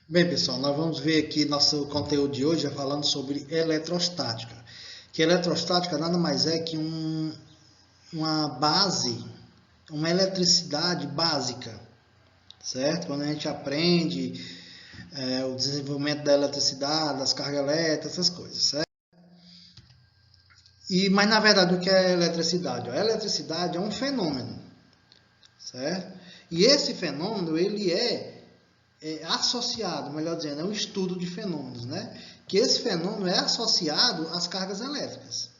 Bem, pessoal, nós vamos ver aqui nosso conteúdo de hoje falando sobre eletrostática. Que eletrostática nada mais é que uma base, uma eletricidade básica, certo? Quando a gente aprende o desenvolvimento da eletricidade, das cargas elétricas, essas coisas, certo? Mas na verdade o que é eletricidade? A eletricidade é um fenômeno, certo? E esse fenômeno ele é associado, melhor dizendo, é um estudo de fenômenos, né? Que esse fenômeno é associado às cargas elétricas.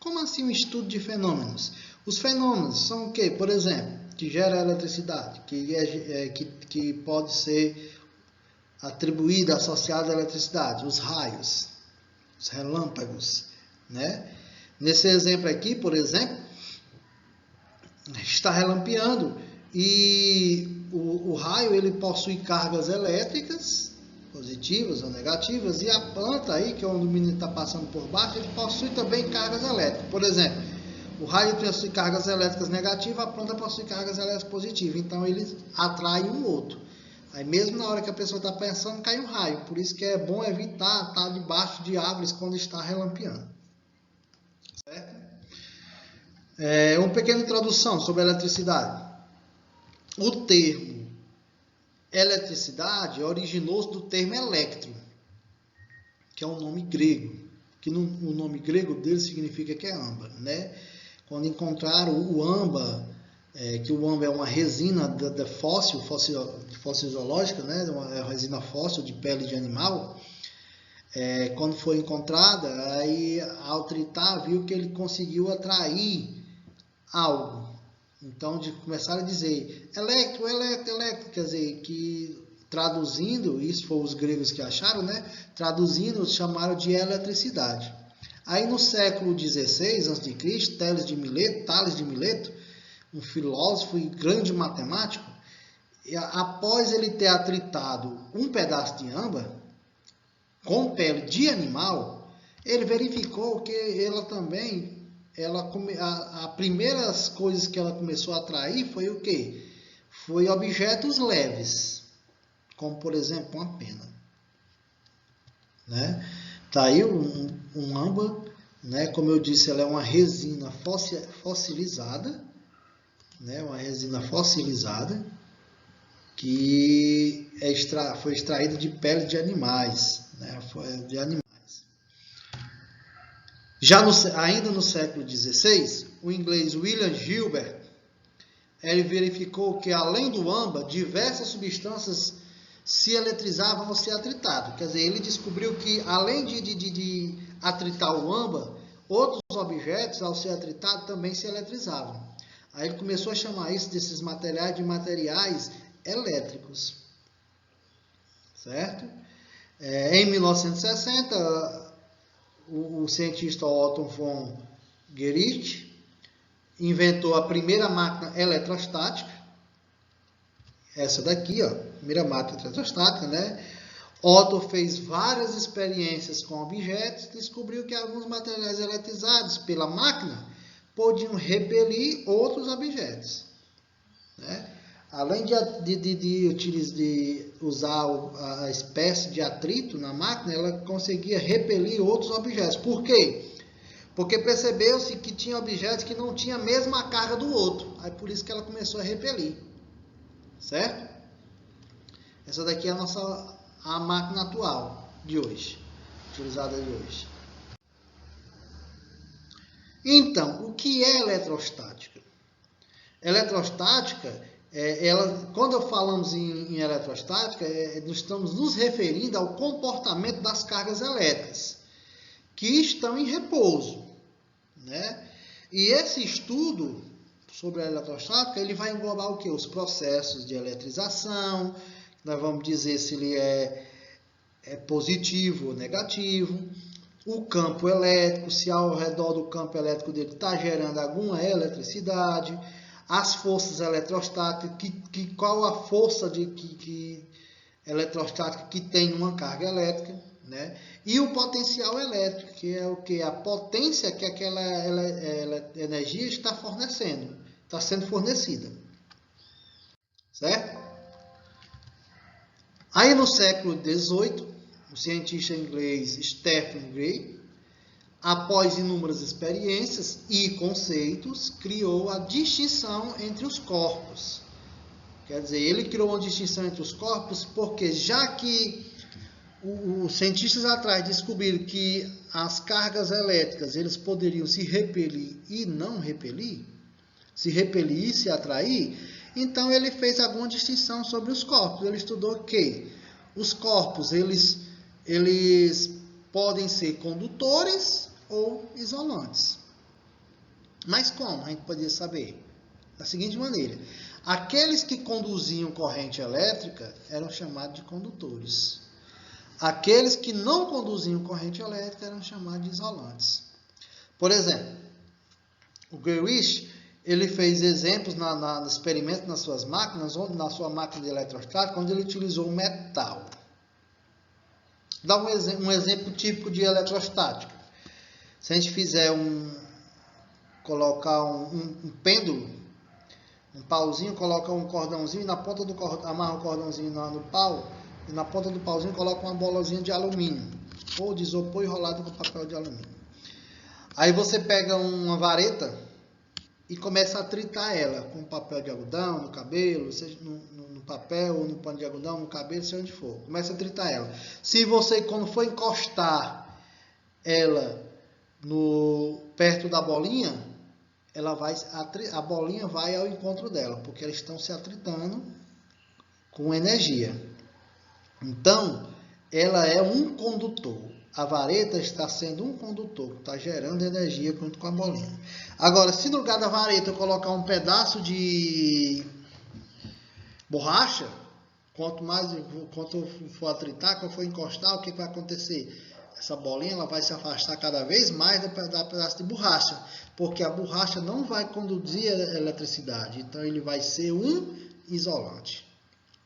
Como assim um estudo de fenômenos? Os fenômenos são o quê? Por exemplo, que gera eletricidade, que pode ser atribuída, associada à eletricidade, os raios, os relâmpagos, né? Nesse exemplo aqui, por exemplo, está relampeando e o raio ele possui cargas elétricas positivas ou negativas e a planta aí, que é onde o menino está passando por baixo, ele possui também cargas elétricas. Por exemplo, o raio possui cargas elétricas negativas, a planta possui cargas elétricas positivas, então eles atraem um outro. Aí mesmo na hora que a pessoa está pensando, cai um raio, por isso que é bom evitar estar debaixo de árvores quando está relampeando. Certo? Uma pequena introdução sobre a eletricidade. O termo eletricidade originou-se do termo elétron, que é um nome grego, que o nome grego dele significa que é âmbar, né? Quando encontraram o âmbar, que o âmbar é uma resina fóssil zoológica, né? É uma resina fóssil de pele de animal. Quando foi encontrada, aí ao tritar viu que ele conseguiu atrair algo. Então, começaram a dizer electro, quer dizer, que traduzindo, isso foram os gregos que acharam, né? Traduzindo, chamaram de eletricidade. Aí no século XVI a.C., Tales de Mileto, um filósofo e grande matemático, após ele ter atritado um pedaço de âmbar com pele de animal, ele verificou que ela também a primeiras coisas que ela começou a atrair foi o quê? Foi objetos leves, como por exemplo uma pena, né? Tá aí um âmbar, né? Como eu disse, ela é uma resina fossilizada, né? Uma resina fossilizada que foi extraída de pele de animais, né? De animais. Ainda no século XVI, o inglês William Gilbert ele verificou que, além do âmbar, diversas substâncias se eletrizavam ao ser atritado. Quer dizer, ele descobriu que, além de atritar o âmbar, outros objetos, ao ser atritado, também se eletrizavam. Aí ele começou a chamar desses materiais de materiais elétricos. Certo? Em 1960, o cientista Otto von Guericke inventou a primeira máquina eletrostática, essa daqui, ó, primeira máquina eletrostática, né? Otto fez várias experiências com objetos e descobriu que alguns materiais eletrizados pela máquina podiam repelir outros objetos, né? Além de usar a espécie de atrito na máquina, ela conseguia repelir outros objetos. Por quê? Porque percebeu-se que tinha objetos que não tinham a mesma carga do outro. Aí por isso que ela começou a repelir. Certo? Essa daqui é a máquina atual de hoje. Utilizada de hoje. Então, o que é eletrostática? Eletrostática, quando falamos em eletrostática, nós estamos nos referindo ao comportamento das cargas elétricas que estão em repouso, né? E esse estudo sobre a eletrostática, ele vai englobar o quê? Os processos de eletrização, nós vamos dizer se ele é positivo ou negativo, o campo elétrico, se ao redor do campo elétrico dele está gerando alguma eletricidade, as forças eletrostáticas, qual a força eletrostática que tem numa carga elétrica, né? E o potencial elétrico, que é o que? A potência que aquela energia está fornecendo, está sendo fornecida. Certo? Aí no século XVIII, o cientista inglês Stephen Gray, após inúmeras experiências e conceitos, criou a distinção entre os corpos. Quer dizer, ele criou uma distinção entre os corpos porque já que os cientistas atrás descobriram que as cargas elétricas eles poderiam se repelir e não repelir, se repelir e se atrair, então ele fez alguma distinção sobre os corpos. Ele estudou que os corpos eles podem ser condutores ou isolantes. Mas como a gente poderia saber? Da seguinte maneira: aqueles que conduziam corrente elétrica eram chamados de condutores. Aqueles que não conduziam corrente elétrica eram chamados de isolantes. Por exemplo, o Gray ele fez exemplos no experimento nas suas máquinas, na sua máquina de eletrostática, onde ele utilizou metal. Dá um exemplo típico de eletrostática. Se a gente fizer colocar um pêndulo, um pauzinho, coloca um cordãozinho, e na ponta do cordão, amarra o cordãozinho no pau, e na ponta do pauzinho coloca uma bolazinha de alumínio, ou de isopor enrolado com papel de alumínio. Aí você pega uma vareta e começa a tritar ela com papel de algodão, no cabelo, seja no papel, ou no pano de algodão, no cabelo, seja onde for. Começa a tritar ela. Se você, quando for encostar ela perto da bolinha, a bolinha vai ao encontro dela, porque elas estão se atritando com energia. Então, ela é um condutor. A vareta está sendo um condutor, que está gerando energia junto com a bolinha. Agora, se no lugar da vareta eu colocar um pedaço de borracha, quanto for atritar, quanto for encostar, o que vai acontecer? Essa bolinha ela vai se afastar cada vez mais do pedaço de borracha, porque a borracha não vai conduzir a eletricidade, então ele vai ser um isolante.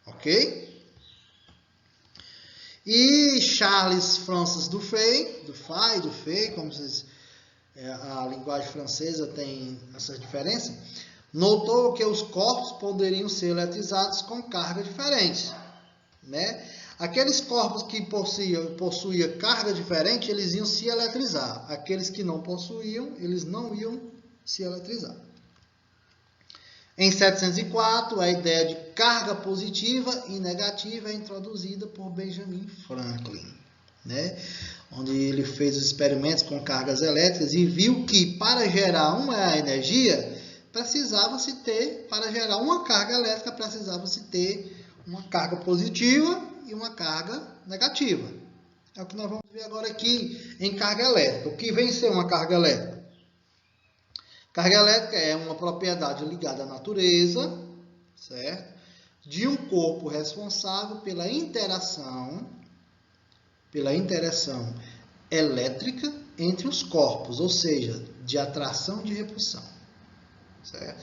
Ok? E Charles Francis Dufay, como vocês, a linguagem francesa tem essa diferença, notou que os corpos poderiam ser eletrizados com cargas diferentes, né? Aqueles corpos que possuíam carga diferente, eles iam se eletrizar. Aqueles que não possuíam, eles não iam se eletrizar. Em 1704, a ideia de carga positiva e negativa é introduzida por Benjamin Franklin, né? Onde ele fez os experimentos com cargas elétricas e viu que para gerar uma energia, para gerar uma carga elétrica, precisava-se ter uma carga positiva e uma carga negativa. É o que nós vamos ver agora aqui em carga elétrica. O que vem a ser uma carga elétrica? Carga elétrica é uma propriedade ligada à natureza, certo? De um corpo responsável pela interação elétrica entre os corpos, ou seja, de atração e de repulsão, certo?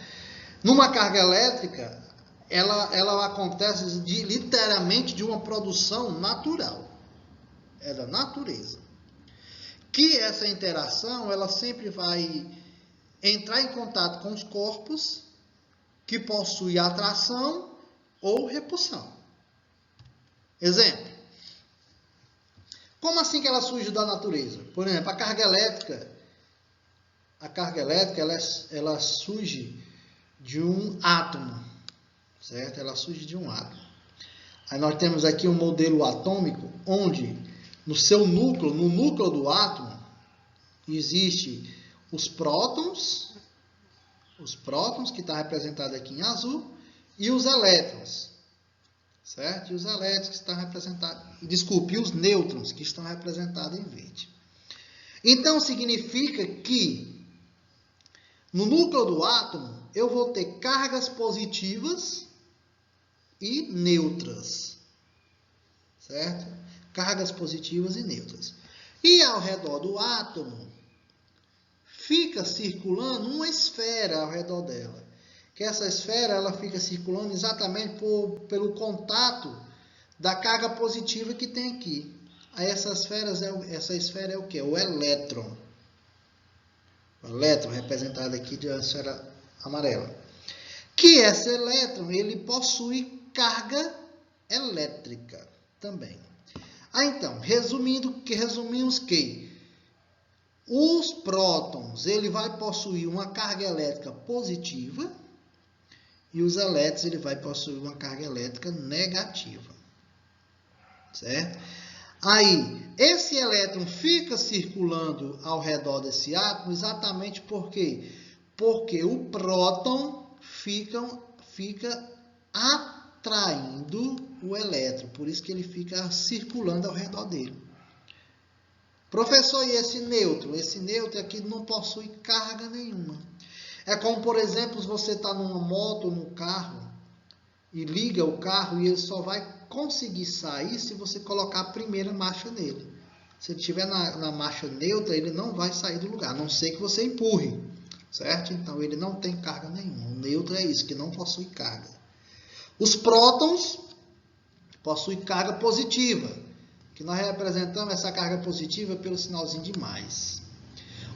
Numa carga elétrica, ela acontece literalmente de uma produção natural, é da natureza. Que essa interação, ela sempre vai entrar em contato com os corpos que possuem atração ou repulsão. Exemplo. Como assim que ela surge da natureza? Por exemplo, a carga elétrica ela surge de um átomo, certo? Ela surge de um átomo. Aí nós temos aqui um modelo atômico onde no núcleo do átomo existe os prótons que está representado aqui em azul, e os elétrons, certo? E os elétrons que estão representados, e os nêutrons que estão representados em verde. Então significa que no núcleo do átomo eu vou ter cargas positivas e neutras, certo? Cargas positivas e neutras. E ao redor do átomo fica circulando uma esfera ao redor dela. Que essa esfera ela fica circulando exatamente pelo contato da carga positiva que tem aqui. Aí essa esfera é o quê? O elétron. O elétron representado aqui de uma esfera amarela. Que esse elétron ele possui carga elétrica. também. Então, resumimos que os prótons, ele vai possuir uma carga elétrica positiva e os elétrons, ele vai possuir uma carga elétrica negativa. Certo? Aí, esse elétron fica circulando ao redor desse átomo exatamente por quê? Porque o próton fica atraindo o elétron, por isso que ele fica circulando ao redor dele. Professor, e esse nêutron? Esse nêutron aqui não possui carga nenhuma. É como, por exemplo, você está numa moto, num carro, e liga o carro e ele só vai conseguir sair se você colocar a primeira marcha nele. Se ele estiver na marcha neutra, ele não vai sair do lugar, a não ser que você empurre, certo? Então, ele não tem carga nenhuma. O neutro é isso, que não possui carga. Os prótons possuem carga positiva, que nós representamos essa carga positiva pelo sinalzinho de mais.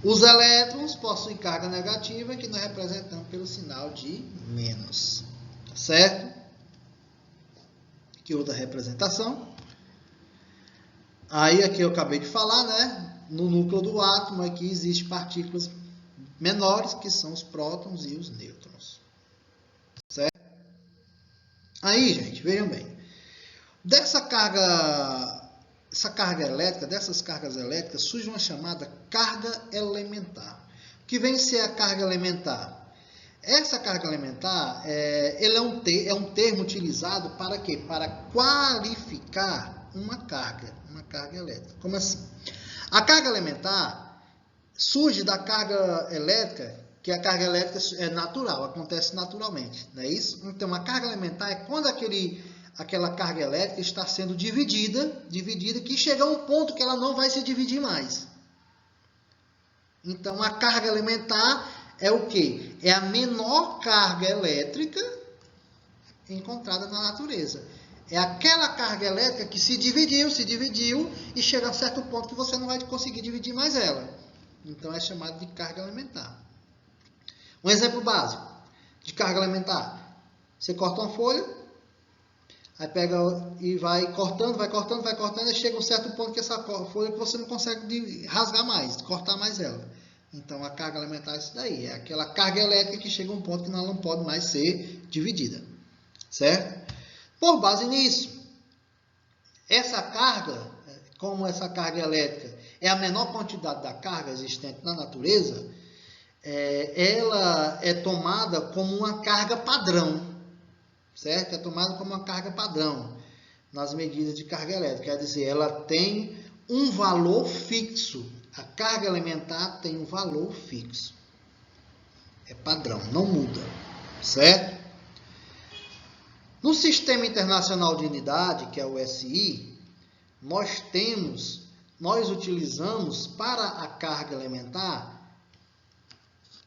Os elétrons possuem carga negativa, que nós representamos pelo sinal de menos, certo? Aqui outra representação. Aí aqui eu acabei de falar, né? No núcleo do átomo aqui existem partículas menores, que são os prótons e os nêutrons. Certo? Aí, gente, vejam bem. Dessas cargas elétricas, surge uma chamada carga elementar. O que vem ser a carga elementar? Essa carga elementar ele é um termo utilizado para quê? Para qualificar uma carga elétrica. Como assim? A carga elementar surge da carga elétrica, que a carga elétrica é natural, acontece naturalmente, não é isso? Então, a carga elementar é quando aquela carga elétrica está sendo dividida, que chega a um ponto que ela não vai se dividir mais. Então, a carga elementar é o quê? É a menor carga elétrica encontrada na natureza. É aquela carga elétrica que se dividiu e chega a certo ponto que você não vai conseguir dividir mais ela. Então, é chamado de carga elementar. Um exemplo básico de carga elementar. Você corta uma folha, aí pega e vai cortando, e chega a um certo ponto que essa folha que você não consegue rasgar mais, cortar mais ela. Então, a carga elementar é isso daí. É aquela carga elétrica que chega a um ponto que ela não pode mais ser dividida. Certo? Por base nisso, essa carga, como essa carga elétrica é a menor quantidade da carga existente na natureza, ela é tomada como uma carga padrão. Certo? É tomada como uma carga padrão nas medidas de carga elétrica. Quer dizer, ela tem um valor fixo. A carga elementar tem um valor fixo. É padrão, não muda. Certo? No Sistema Internacional de Unidade, que é o SI, nós utilizamos para a carga elementar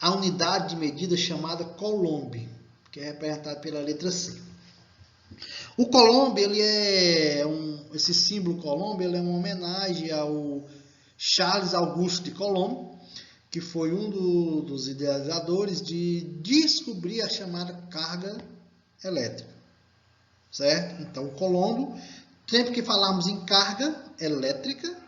a unidade de medida chamada Coulomb, que é representada pela letra C. O Coulomb, esse símbolo Coulomb, ele é uma homenagem ao Charles Auguste de Coulomb, que foi um dos idealizadores de descobrir a chamada carga elétrica. Certo? Então, o Coulomb, sempre que falarmos em carga elétrica,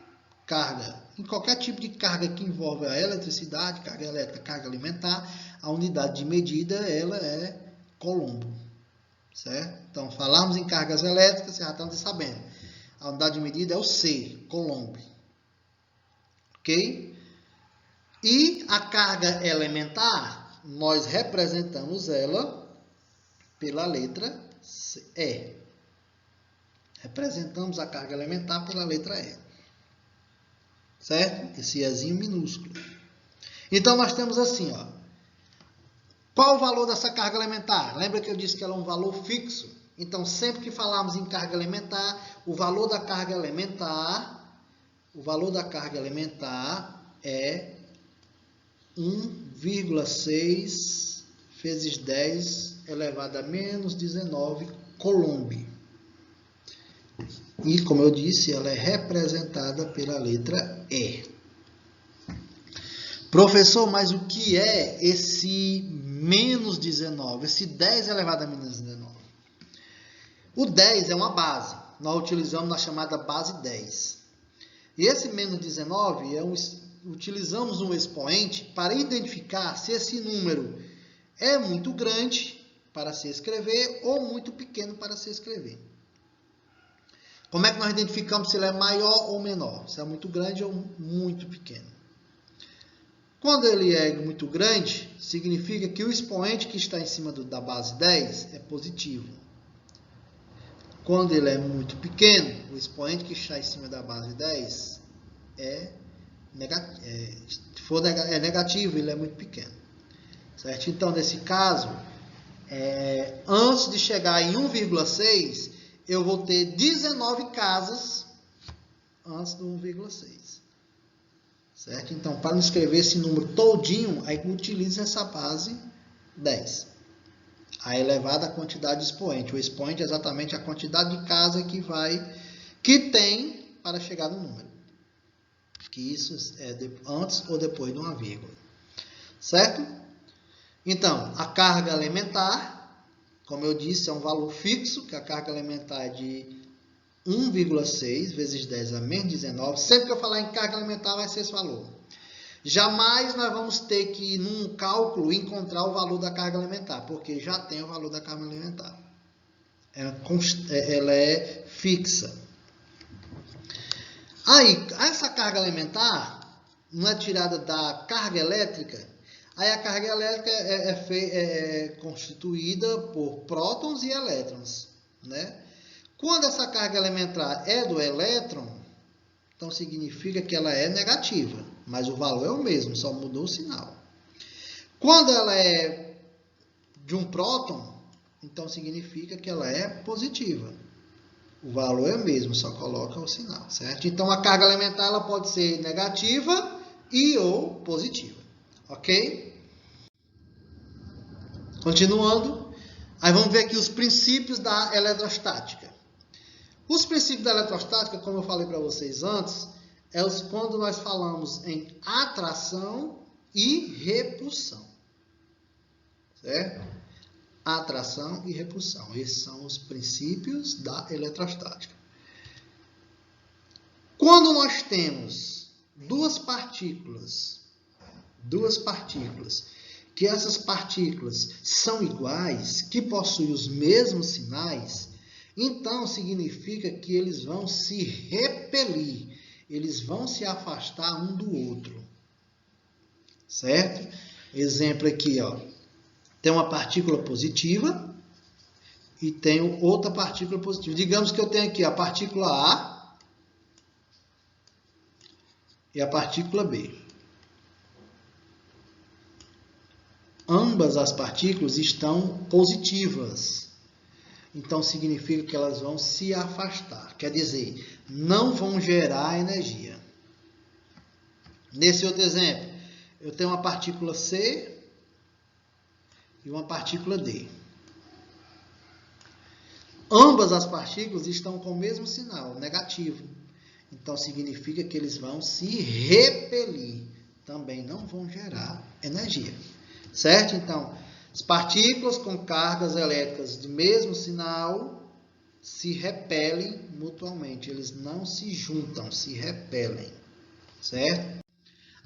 em qualquer tipo de carga que envolve a eletricidade, carga elétrica, carga alimentar, a unidade de medida, ela é Coulomb. Certo? Então, falarmos em cargas elétricas, você já está sabendo. A unidade de medida é o C, Coulomb. Ok? E a carga elementar, nós representamos ela pela letra E. Representamos a carga elementar pela letra E. Certo? Esse Ezinho minúsculo. Então, nós temos assim, ó. Qual o valor dessa carga elementar? Lembra que eu disse que ela é um valor fixo? Então, sempre que falarmos em carga elementar, o valor da carga elementar é 1,6 vezes 10 elevado a menos 19 Coulomb. E, como eu disse, ela é representada pela letra E. Professor, mas o que é esse menos 19? Esse 10 elevado a menos 19? O 10 é uma base. nós utilizamos na chamada base 10. E esse menos 19, utilizamos um expoente para identificar se esse número é muito grande para se escrever ou muito pequeno para se escrever. Como é que nós identificamos se ele é maior ou menor? Se é muito grande ou muito pequeno. Quando ele é muito grande, significa que o expoente que está em cima da base 10 é positivo. Quando ele é muito pequeno, o expoente que está em cima da base 10 é negativo, ele é muito pequeno. Certo? Então, nesse caso, antes de chegar em 1,6, eu vou ter 19 casas antes do 1,6. Certo? Então, para não escrever esse número todinho, aí utiliza essa base 10. A elevada quantidade de expoente. O expoente é exatamente a quantidade de casa que tem para chegar no número. Que isso é antes ou depois de uma vírgula. Certo? Então, a carga elementar, como eu disse, é um valor fixo, que a carga elementar é de 1,6 vezes 10 a menos 19. Sempre que eu falar em carga elementar, vai ser esse valor. Jamais nós vamos ter que, num cálculo, encontrar o valor da carga elementar, porque já tem o valor da carga elementar. Ela é fixa. Aí, essa carga elementar não é tirada da carga elétrica. Aí a carga elétrica é constituída por prótons e elétrons, né? Quando essa carga elementar é do elétron, então significa que ela é negativa, mas o valor é o mesmo, só mudou o sinal. Quando ela é de um próton, então significa que ela é positiva. O valor é o mesmo, só coloca o sinal, certo? Então a carga elementar ela pode ser negativa e ou positiva, ok? Continuando, aí vamos ver aqui os princípios da eletrostática. Os princípios da eletrostática, como eu falei para vocês antes, quando nós falamos em atração e repulsão. Certo? Atração e repulsão. Esses são os princípios da eletrostática. Quando nós temos duas partículas, que essas partículas são iguais, que possuem os mesmos sinais, então significa que eles vão se repelir, eles vão se afastar um do outro. Certo? Exemplo aqui, ó. Tem uma partícula positiva e tenho outra partícula positiva. Digamos que eu tenho aqui a partícula A e a partícula B. Ambas as partículas estão positivas. Então, significa que elas vão se afastar. Quer dizer, não vão gerar energia. Nesse outro exemplo, eu tenho uma partícula C e uma partícula D. Ambas as partículas estão com o mesmo sinal, negativo. Então, significa que eles vão se repelir. Também não vão gerar energia. Certo? Então, as partículas com cargas elétricas de mesmo sinal se repelem mutuamente. Eles não se juntam, se repelem. Certo?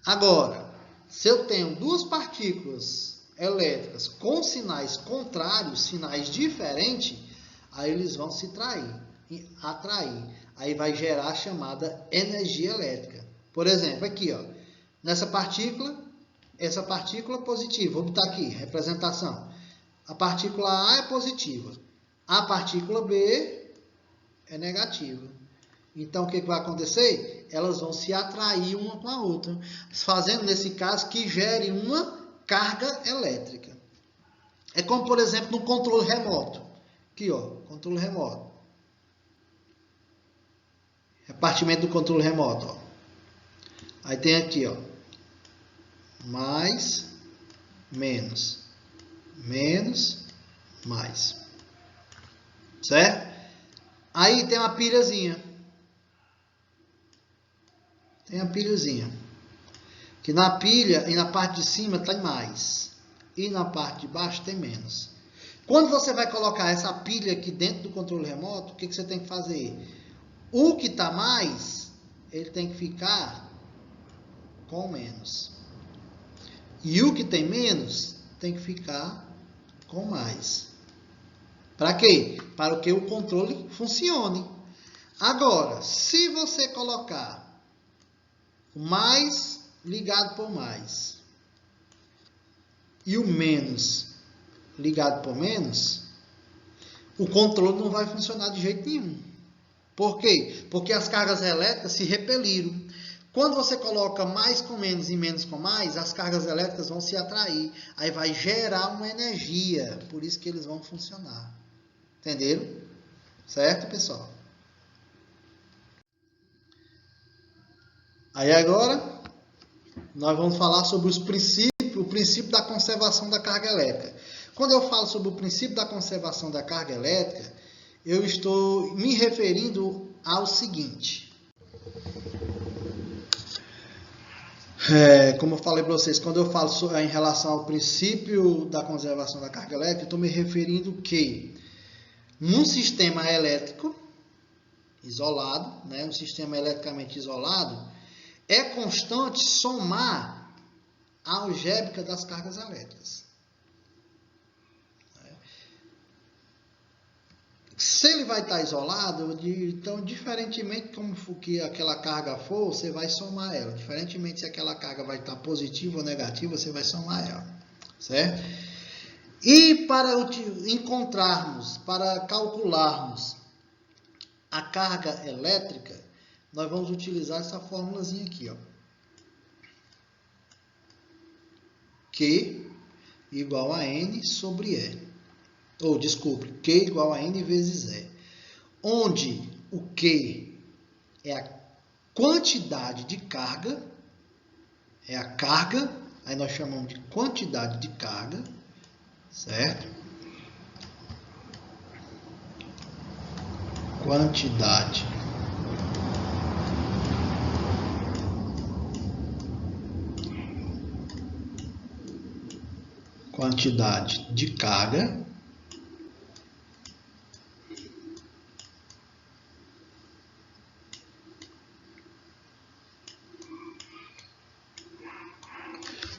Agora, se eu tenho duas partículas elétricas com sinais contrários, sinais diferentes, aí eles vão se atrair. Aí vai gerar a chamada energia elétrica. Por exemplo, aqui, ó, nessa partícula, essa partícula positiva, vou botar aqui, representação. A partícula A é positiva, a partícula B é negativa. Então, o que vai acontecer? Elas vão se atrair uma com a outra, fazendo, nesse caso, que gere uma carga elétrica. É como, por exemplo, no controle remoto. Aqui, ó, controle remoto. Repartimento do controle remoto, ó. Aí tem aqui, ó, mais, menos, menos, mais. Certo? Aí tem uma pilhazinha. Tem a pilhazinha. Que na pilha e na parte de cima tem mais. E na parte de baixo tem menos. Quando você vai colocar essa pilha aqui dentro do controle remoto, o que você tem que fazer? O que está mais, ele tem que ficar com menos. E o que tem menos, tem que ficar com mais. Para quê? Para que o controle funcione. Agora, se você colocar o mais ligado por mais e o menos ligado por menos, o controle não vai funcionar de jeito nenhum. Por quê? Porque as cargas elétricas se repeliram. Quando você coloca mais com menos e menos com mais, as cargas elétricas vão se atrair. Aí vai gerar uma energia. Por isso que eles vão funcionar. Entenderam? Certo, pessoal? Aí agora, nós vamos falar sobre o princípio da conservação da carga elétrica. Quando eu falo sobre o princípio da conservação da carga elétrica, eu estou me referindo ao seguinte. Como eu falei para vocês, quando eu falo em relação ao princípio da conservação da carga elétrica, eu estou me referindo que num sistema elétrico isolado, né, um sistema eletricamente isolado, é constante somar a algébrica das cargas elétricas. Se ele vai estar isolado, então, diferentemente como que aquela carga for, você vai somar ela. Diferentemente se aquela carga vai estar positiva ou negativa, você vai somar ela. Certo? E para encontrarmos, para calcularmos a carga elétrica, nós vamos utilizar essa fórmulazinha aqui, ó. Q igual a N sobre E. Ou, desculpe, Q igual a N vezes E. Onde o Q é a quantidade de carga, é a carga, aí nós chamamos de quantidade de carga, certo? Quantidade de carga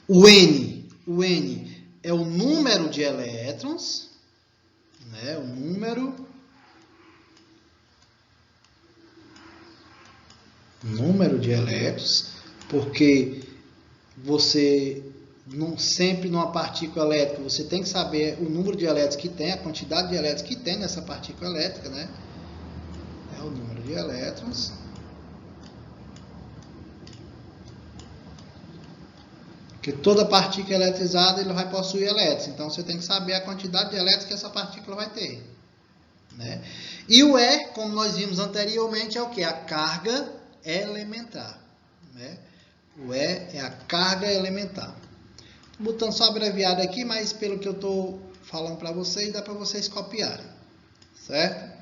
o N é o número de elétrons, né? O número de elétrons, porque você sempre numa partícula elétrica, você tem que saber o número de elétrons que tem, a quantidade de elétrons que tem nessa partícula elétrica, né? É o número de elétrons. Porque toda partícula eletrizada ele vai possuir elétrons, então você tem que saber a quantidade de elétrons que essa partícula vai ter, né? E o E, como nós vimos anteriormente, é o que? A carga elementar, né? O E é a carga elementar. Estou botando só abreviado aqui, mas pelo que eu estou falando para vocês, dá para vocês copiarem, certo?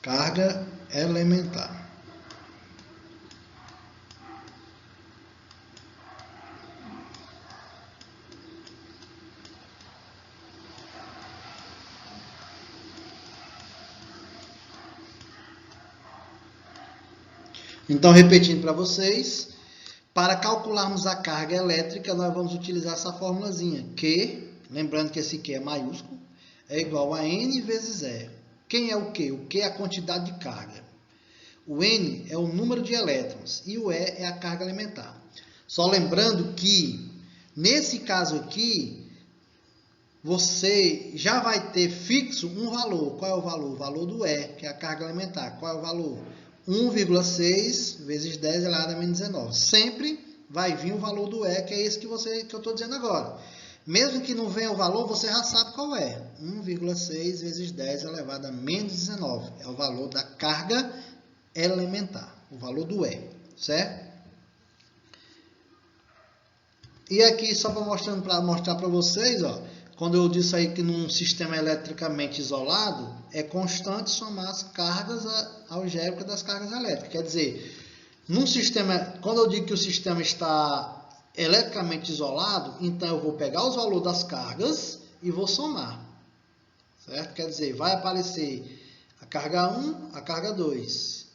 Carga elementar. Então, repetindo para vocês, para calcularmos a carga elétrica, nós vamos utilizar essa formulazinha. Q, lembrando que esse Q é maiúsculo, é igual a N vezes E. Quem é o Q? O Q é a quantidade de carga. O N é o número de elétrons e o E é a carga elementar. Só lembrando que, nesse caso aqui, você já vai ter fixo um valor. Qual é o valor? O valor do E, que é a carga elementar. Qual é o valor? 1,6 vezes 10 elevado a menos 19. Sempre vai vir o valor do E, que é esse que eu estou dizendo agora. Mesmo que não venha o valor, você já sabe qual é. 1,6 vezes 10 elevado a menos 19. É o valor da carga elementar. O valor do E, certo? E aqui, só para mostrar para vocês, ó, quando eu disse aí que num sistema eletricamente isolado, é constante somar as cargas algébricas das cargas elétricas. Quer dizer, num sistema, quando eu digo que o sistema está eletricamente isolado, então eu vou pegar os valores das cargas e vou somar. Certo? Quer dizer, vai aparecer a carga 1, a carga 2,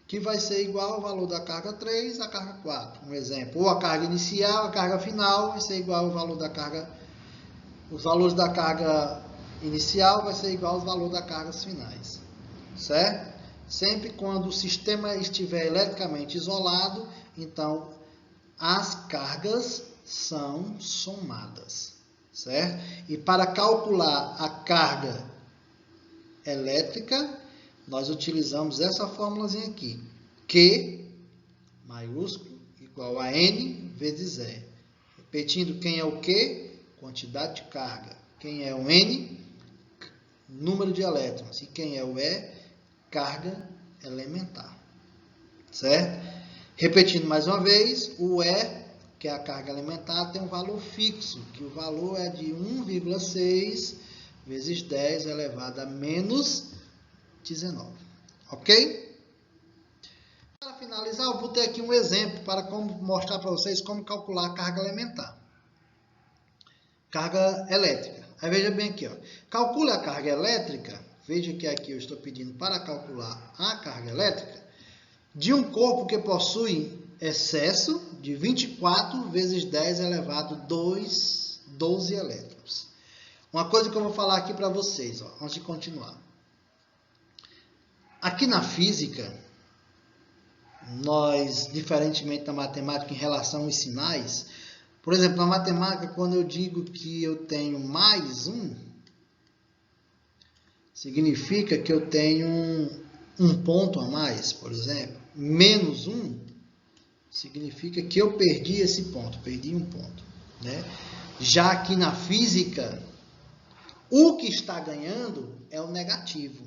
que vai ser igual ao valor da carga 3, a carga 4. Um exemplo. Ou a carga inicial, a carga final vai ser igual ao valor da carga... Os valores da carga inicial vai ser igual aos valores das cargas finais. Certo? Sempre quando o sistema estiver eletricamente isolado, então as cargas são somadas. Certo? E para calcular a carga elétrica, nós utilizamos essa fórmulazinha aqui. Q maiúsculo igual a N vezes E. Repetindo, quem é o Q? Quantidade de carga. Quem é o N? Número de elétrons. E quem é o E? Carga elementar. Certo? Repetindo mais uma vez, o E, que é a carga elementar, tem um valor fixo, que o valor é de 1,6 vezes 10 elevado a menos 19. Ok? Para finalizar, eu vou ter aqui um exemplo para mostrar para vocês como calcular a carga elementar. Carga elétrica. Aí veja bem aqui, ó. Calcule a carga elétrica. Veja que aqui eu estou pedindo para calcular a carga elétrica de um corpo que possui excesso de 24 vezes 10 elevado a 12 elétrons. Uma coisa que eu vou falar aqui para vocês, ó, antes de continuar. Aqui na física, nós, diferentemente da matemática em relação aos sinais, por exemplo, na matemática, quando eu digo que eu tenho mais 1, significa que eu tenho um ponto a mais, por exemplo. Menos 1 significa que eu perdi esse ponto, perdi um ponto. Né? Já aqui na física, o que está ganhando é o negativo.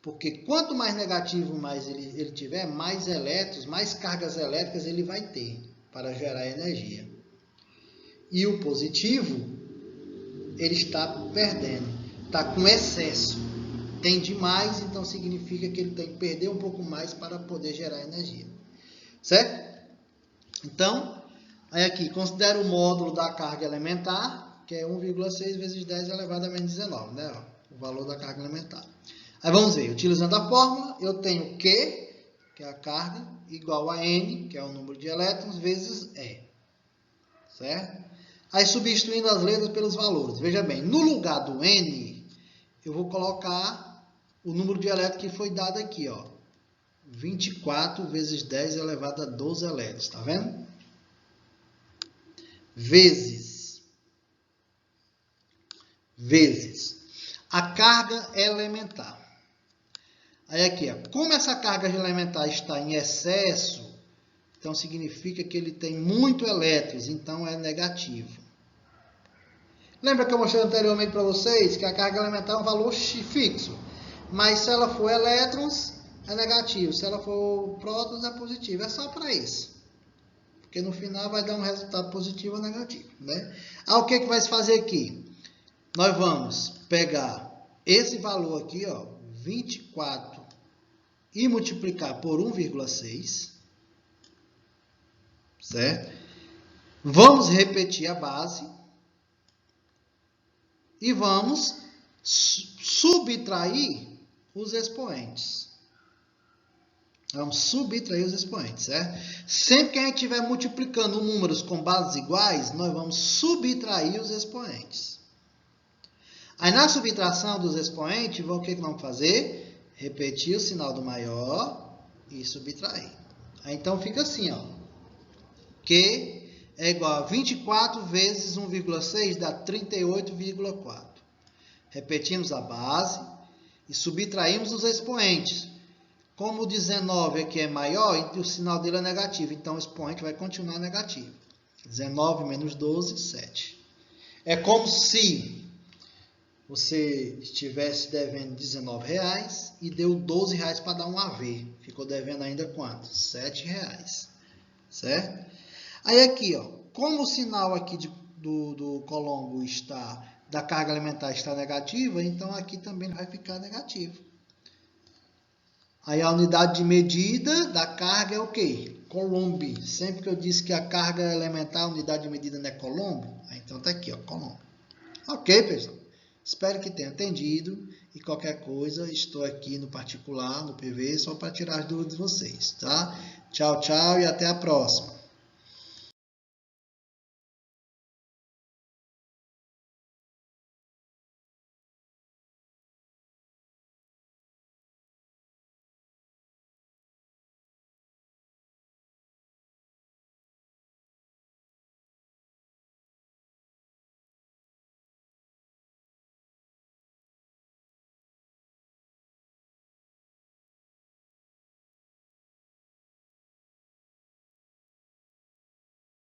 Porque quanto mais negativo mais ele tiver, mais elétrons, mais cargas elétricas ele vai ter para gerar energia. E o positivo, ele está perdendo, está com excesso. Tem demais, então significa que ele tem que perder um pouco mais para poder gerar energia. Certo? Então, aí aqui, considera o módulo da carga elementar, que é 1,6 vezes 10 elevado a menos 19, né? Ó, o valor da carga elementar. Aí vamos ver, utilizando a fórmula, eu tenho Q, que é a carga, igual a N, que é o número de elétrons, vezes E. Certo? Aí substituindo as letras pelos valores. Veja bem, no lugar do N, eu vou colocar o número de elétrons que foi dado aqui, ó. 24 vezes 10 elevado a 12 elétrons, tá vendo? Vezes a carga elementar. Aí aqui, ó, como essa carga elementar está em excesso, então significa que ele tem muito elétrons, então é negativo. Lembra que eu mostrei anteriormente para vocês que a carga elementar é um valor fixo, mas se ela for elétrons, é negativo, se ela for prótons, é positivo. É só para isso. Porque no final vai dar um resultado positivo ou negativo. Né? Ah, o que vai se fazer aqui? Nós vamos pegar esse valor aqui, ó, 24, e multiplicar por 1,6. Certo? Vamos repetir a base. E vamos subtrair os expoentes. Vamos subtrair os expoentes, certo? Sempre que a gente estiver multiplicando números com bases iguais, nós vamos subtrair os expoentes. Aí na subtração dos expoentes, o que vamos fazer? Repetir o sinal do maior e subtrair. Aí então fica assim, ó. Q é igual a 24 vezes 1,6 dá 38,4. Repetimos a base e subtraímos os expoentes. Como o 19 aqui é maior, o sinal dele é negativo, então o expoente vai continuar negativo. 19 menos 12, 7. É como se você estivesse devendo R$19 e deu R$12 para dar um AV. Ficou devendo ainda quanto? R$7. Certo? Aí aqui, ó, como o sinal aqui do Colombo da carga elementar está negativa, então aqui também vai ficar negativo. Aí a unidade de medida da carga é o quê? Coulomb. Sempre que eu disse que a carga elementar, a unidade de medida não é Coulomb, então tá aqui, ó, Coulomb. Ok, pessoal? Espero que tenha entendido e qualquer coisa, estou aqui no particular, no PV, só para tirar as dúvidas de vocês, tá? Tchau, tchau e até a próxima.